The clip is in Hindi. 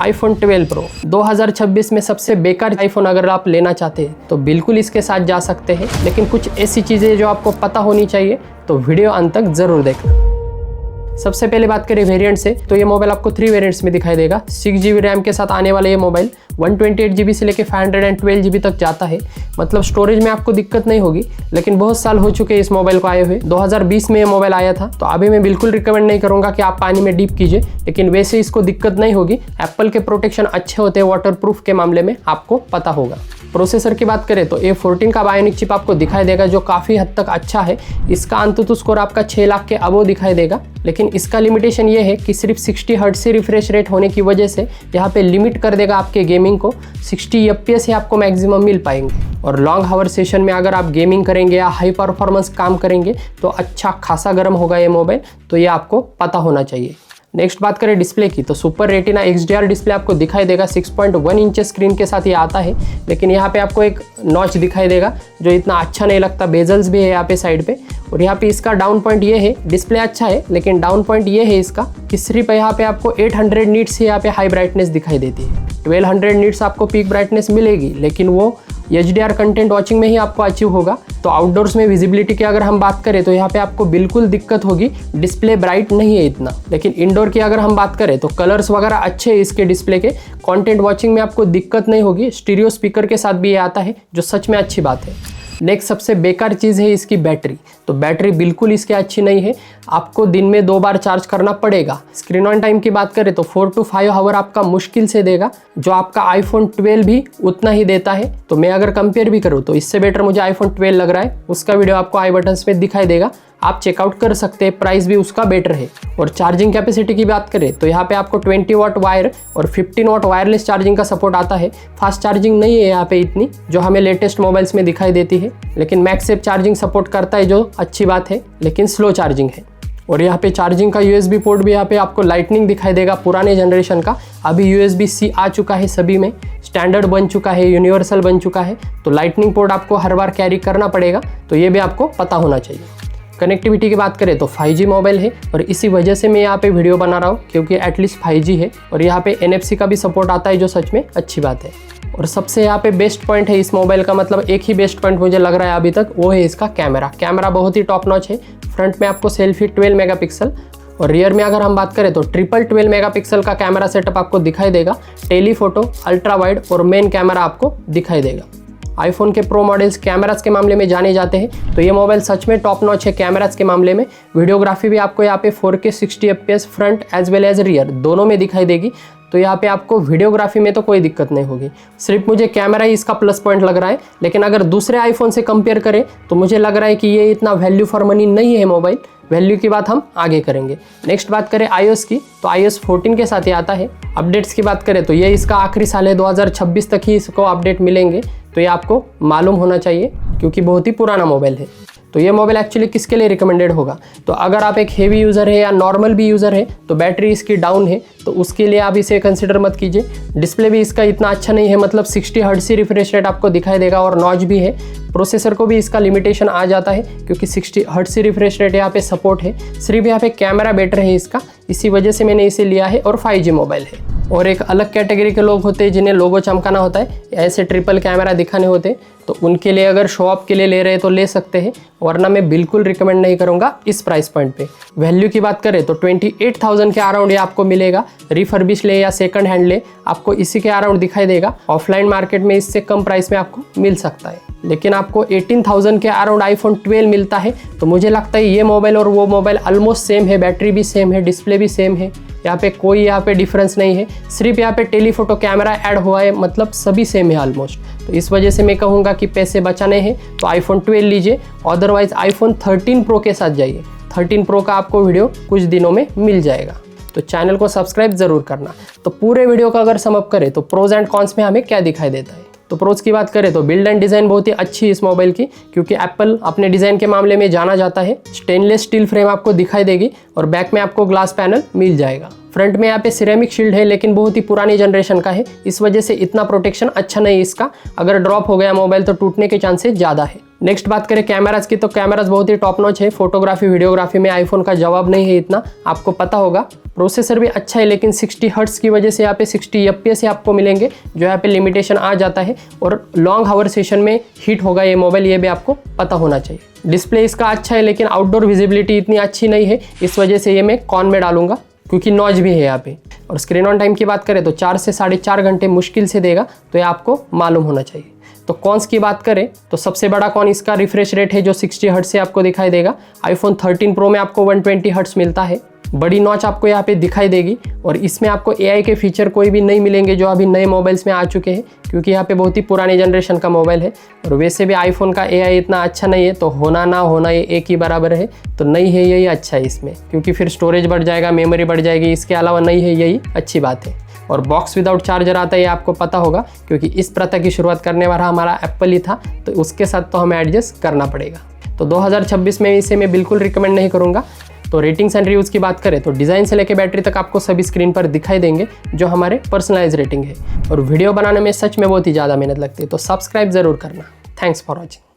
iPhone 12 Pro 2026 में सबसे बेकार आईफोन अगर आप लेना चाहते हैं तो बिल्कुल इसके साथ जा सकते हैं, लेकिन कुछ ऐसी चीज़ें जो आपको पता होनी चाहिए, तो वीडियो अंत तक ज़रूर देखना। सबसे पहले बात करें वेरिएंट से, तो ये मोबाइल आपको 3 वेरिएंट्स में दिखाई देगा। 6GB रैम के साथ आने वाला ये मोबाइल 128GB से लेकर 512GB तक जाता है, मतलब स्टोरेज में आपको दिक्कत नहीं होगी। लेकिन बहुत साल हो चुके हैं इस मोबाइल को आए हुए, 2020 में ये मोबाइल आया था, तो अभी मैं बिल्कुल रिकमेंड नहीं करूँगा कि आप पानी में डीप कीजिए, लेकिन वैसे इसको दिक्कत नहीं होगी। एप्पल के प्रोटेक्शन अच्छे होते हैं वाटर प्रूफ के मामले में, आपको पता होगा। प्रोसेसर की बात करें तो A14 का बायोनिक चिप आपको दिखाई देगा, जो काफ़ी हद तक अच्छा है। इसका अंतुतु स्कोर आपका 6 लाख के अबव दिखाई देगा, लेकिन इसका लिमिटेशन ये है कि सिर्फ 60 हर्ट्ज से रिफ्रेश रेट होने की वजह से यहाँ पे लिमिट कर देगा आपके गेमिंग को। 60 FPS ही आपको मैक्सिमम मिल पाएंगे, और लॉन्ग हावर सेशन में अगर आप गेमिंग करेंगे या हाई परफॉर्मेंस काम करेंगे तो अच्छा खासा गर्म होगा ये मोबाइल, तो ये आपको पता होना चाहिए। नेक्स्ट बात करें डिस्प्ले की, तो सुपर रेटिना XDR डिस्प्ले आपको दिखाई देगा। 6.1 इंच स्क्रीन के साथ ये आता है, लेकिन यहाँ पे आपको एक नॉच दिखाई देगा जो इतना अच्छा नहीं लगता। बेजल्स भी है यहाँ पे साइड पे, और यहाँ पे इसका डाउन पॉइंट ये है, डिस्प्ले अच्छा है लेकिन डाउन पॉइंट ये है इसका कि सिर्फ यहाँ पे आपको 800 नीट्स ही यहाँ पे हाई ब्राइटनेस दिखाई देती है। 1200 नीट्स आपको पीक ब्राइटनेस मिलेगी, लेकिन वो HDR कंटेंट वॉचिंग में ही आपको अचीव होगा। तो आउटडोर्स में विजिबिलिटी की अगर हम बात करें तो यहाँ पे आपको बिल्कुल दिक्कत होगी, डिस्प्ले ब्राइट नहीं है इतना। लेकिन इंडोर की अगर हम बात करें तो कलर्स वगैरह अच्छे हैं इसके डिस्प्ले के, कंटेंट वॉचिंग में आपको दिक्कत नहीं होगी। स्टीरियो स्पीकर के साथ भी ये आता है, जो सच में अच्छी बात है। नेक्स्ट सबसे बेकार चीज़ है इसकी बैटरी, तो बैटरी बिल्कुल इसकी अच्छी नहीं है, आपको दिन में 2 बार चार्ज करना पड़ेगा। स्क्रीन ऑन टाइम की बात करें तो 4 to 5 आवर आपका मुश्किल से देगा, जो आपका iPhone 12 भी उतना ही देता है। तो मैं अगर कंपेयर भी करूँ तो इससे बेटर मुझे iPhone 12 लग रहा है, उसका वीडियो आपको आई बटन्स में दिखाई देगा, आप चेकआउट कर सकते हैं, प्राइस भी उसका बेटर है। और चार्जिंग कैपेसिटी की बात करें तो यहाँ पे आपको 20 वाट वायर और 15 वाट वायरलेस चार्जिंग का सपोर्ट आता है। फास्ट चार्जिंग नहीं है यहाँ पे इतनी, जो हमें लेटेस्ट मोबाइल्स में दिखाई देती है, लेकिन मैगसेफ चार्जिंग सपोर्ट करता है, जो अच्छी बात है, लेकिन स्लो चार्जिंग है। और यहाँ पे चार्जिंग का USB पोर्ट भी यहाँ पे आपको लाइटनिंग दिखाई देगा पुराने जनरेशन का। अभी USB-C आ चुका है, सभी में स्टैंडर्ड बन चुका है, यूनिवर्सल बन चुका है, तो लाइटनिंग पोर्ट आपको हर बार कैरी करना पड़ेगा, तो ये भी आपको पता होना चाहिए। कनेक्टिविटी की बात करें तो 5G मोबाइल है, और इसी वजह से मैं यहाँ पे वीडियो बना रहा हूँ, क्योंकि एटलीस्ट 5G है। और यहाँ पे NFC का भी सपोर्ट आता है, जो सच में अच्छी बात है। और सबसे यहाँ पे बेस्ट पॉइंट है इस मोबाइल का, मतलब एक ही बेस्ट पॉइंट मुझे लग रहा है अभी तक, वो है इसका कैमरा बहुत ही टॉप नॉच है। फ्रंट में आपको सेल्फी 12 मेगापिक्सल, और रियर में अगर हम बात करें तो ट्रिपल 12 मेगापिक्सल का कैमरा सेटअप आपको दिखाई देगा। टेलीफोटो, अल्ट्रा वाइड और मेन कैमरा आपको दिखाई देगा। आईफोन के प्रो मॉडल्स कैमरास के मामले में जाने जाते हैं, तो ये मोबाइल सच में टॉप नॉच है कैमरास के मामले में। वीडियोग्राफी भी आपको यहाँ पे 4K 60 FPS front as well as rear दोनों में दिखाई देगी, तो यहाँ पे आपको वीडियोग्राफी में तो कोई दिक्कत नहीं होगी। सिर्फ मुझे कैमरा ही इसका प्लस पॉइंट लग रहा है, लेकिन अगर दूसरे आईफोन से कंपेयर करें तो मुझे लग रहा है कि ये इतना वैल्यू फॉर मनी नहीं है मोबाइल। वैल्यू की बात हम आगे करेंगे। नेक्स्ट बात करें iOS की, तो iOS 14 के साथ ये आता है। अपडेट्स की बात करें तो ये इसका आखिरी साल है, 2026 तक ही इसको अपडेट मिलेंगे, तो ये आपको मालूम होना चाहिए, क्योंकि बहुत ही पुराना मोबाइल है। तो ये मोबाइल एक्चुअली किसके लिए रिकमेंडेड होगा, तो अगर आप एक हेवी यूज़र है या नॉर्मल भी यूज़र है, तो बैटरी इसकी डाउन है, तो उसके लिए आप इसे कंसिडर मत कीजिए। डिस्प्ले भी इसका इतना अच्छा नहीं है, मतलब 60 हर्ट्ज ही रिफ्रेश रेट आपको दिखाई देगा, और नॉच भी है। प्रोसेसर को भी इसका लिमिटेशन आ जाता है, क्योंकि 60 हर्ट्ज ही रिफ्रेश रेट यहाँ पे सपोर्ट है। सिर्फ यहाँ पे कैमरा बेटर है इसका, इसी वजह से मैंने इसे लिया है, और 5G मोबाइल है। और एक अलग कैटेगरी के लोग होते हैं जिन्हें लोगो चमकाना होता है, ऐसे ट्रिपल कैमरा दिखाने होते हैं, तो उनके लिए अगर शो ऑफ के लिए ले रहे हैं तो ले सकते हैं, वरना मैं बिल्कुल रिकमेंड नहीं करूँगा इस प्राइस पॉइंट पे। वैल्यू की बात करें तो 28,000 के अराउंड ये आपको मिलेगा। रिफर्बिश ले या सेकंड हैंड ले, आपको इसी के अराउंड दिखाई देगा। ऑफलाइन मार्केट में इससे कम प्राइस में आपको मिल सकता है, लेकिन आपको 18,000 के अराउंड iPhone 12 मिलता है, तो मुझे लगता है ये मोबाइल और वो मोबाइल ऑलमोस्ट सेम है। बैटरी भी सेम है, डिस्प्ले भी सेम है, यहाँ पे कोई यहाँ पे डिफरेंस नहीं है। सिर्फ यहाँ पे टेलीफोटो कैमरा ऐड हुआ है, मतलब सभी सेम है ऑलमोस्ट। तो इस वजह से मैं कहूँगा कि पैसे बचाने हैं तो iPhone 12 लीजिए, अदरवाइज iPhone 13 Pro के साथ जाइए। 13 Pro का आपको वीडियो कुछ दिनों में मिल जाएगा, तो चैनल को सब्सक्राइब जरूर करना। तो पूरे वीडियो का अगर समअप करें तो प्रोज एंड कॉन्स में हमें क्या दिखाई देता है, तो प्रोज की बात करें तो बिल्ड एंड डिज़ाइन बहुत ही अच्छी है इस मोबाइल की, क्योंकि एप्पल अपने डिज़ाइन के मामले में जाना जाता है। स्टेनलेस स्टील फ्रेम आपको दिखाई देगी, और बैक में आपको ग्लास पैनल मिल जाएगा। फ्रंट में यहाँ पे सिरेमिक शील्ड है, लेकिन बहुत ही पुरानी जनरेशन का है, इस वजह से इतना प्रोटेक्शन अच्छा नहीं है इसका। अगर ड्रॉप हो गया मोबाइल तो टूटने के चांसेस ज़्यादा है। नेक्स्ट बात करें कैमराज की, तो कैमराज बहुत ही टॉप नॉच है। फोटोग्राफी वीडियोग्राफी में आईफोन का जवाब नहीं है इतना, आपको पता होगा। प्रोसेसर भी अच्छा है, लेकिन 60 हर्ट्स की वजह से यहाँ पे 60 FPS आपको मिलेंगे, जो यहाँ पे लिमिटेशन आ जाता है। और लॉन्ग हावर सेशन में हीट होगा ये मोबाइल, ये भी आपको पता होना चाहिए। डिस्प्ले इसका अच्छा है, लेकिन आउटडोर विजिबिलिटी इतनी अच्छी नहीं है, इस वजह से ये मैं कॉन में डालूंगा, क्योंकि नॉच भी है यहाँ पे। और स्क्रीन ऑन टाइम की बात करें तो 4 से 4.5 घंटे मुश्किल से देगा, तो ये आपको मालूम होना चाहिए। तो कॉन्स की बात करें तो सबसे बड़ा कॉन इसका रिफ्रेश रेट है, जो 60 हर्ट्ज से आपको दिखाई देगा। आईफोन 13 प्रो में आपको 120 हर्ट्ज मिलता है। बड़ी नॉच आपको यहाँ पे दिखाई देगी, और इसमें आपको AI के फीचर कोई भी नहीं मिलेंगे जो अभी नए मोबाइल्स में आ चुके हैं, क्योंकि यहाँ पे बहुत ही पुरानी जनरेशन का मोबाइल है। और वैसे भी आईफोन का AI इतना अच्छा नहीं है, तो होना ना होना ये एक ही बराबर है। तो नहीं है यही अच्छा है इसमें, क्योंकि फिर स्टोरेज बढ़ जाएगा, मेमोरी बढ़ जाएगी, इसके अलावा नहीं है यही अच्छी बात है। और बॉक्स विदाउट चार्जर आता है, ये आपको पता होगा, क्योंकि इस प्रथा की शुरुआत करने वाला हमारा एप्पल ही था, तो उसके साथ तो हमें एडजस्ट करना पड़ेगा। तो 2026 में इसे मैं बिल्कुल रिकमेंड नहीं करूँगा। तो रेटिंग्स एंड रिव्यूज़ की बात करें तो डिज़ाइन से लेकर बैटरी तक आपको सभी स्क्रीन पर दिखाई देंगे, जो हमारे पर्सनलाइज रेटिंग है। और वीडियो बनाने में सच में बहुत ही ज़्यादा मेहनत लगती है, तो सब्सक्राइब ज़रूर करना। Thanks for watching.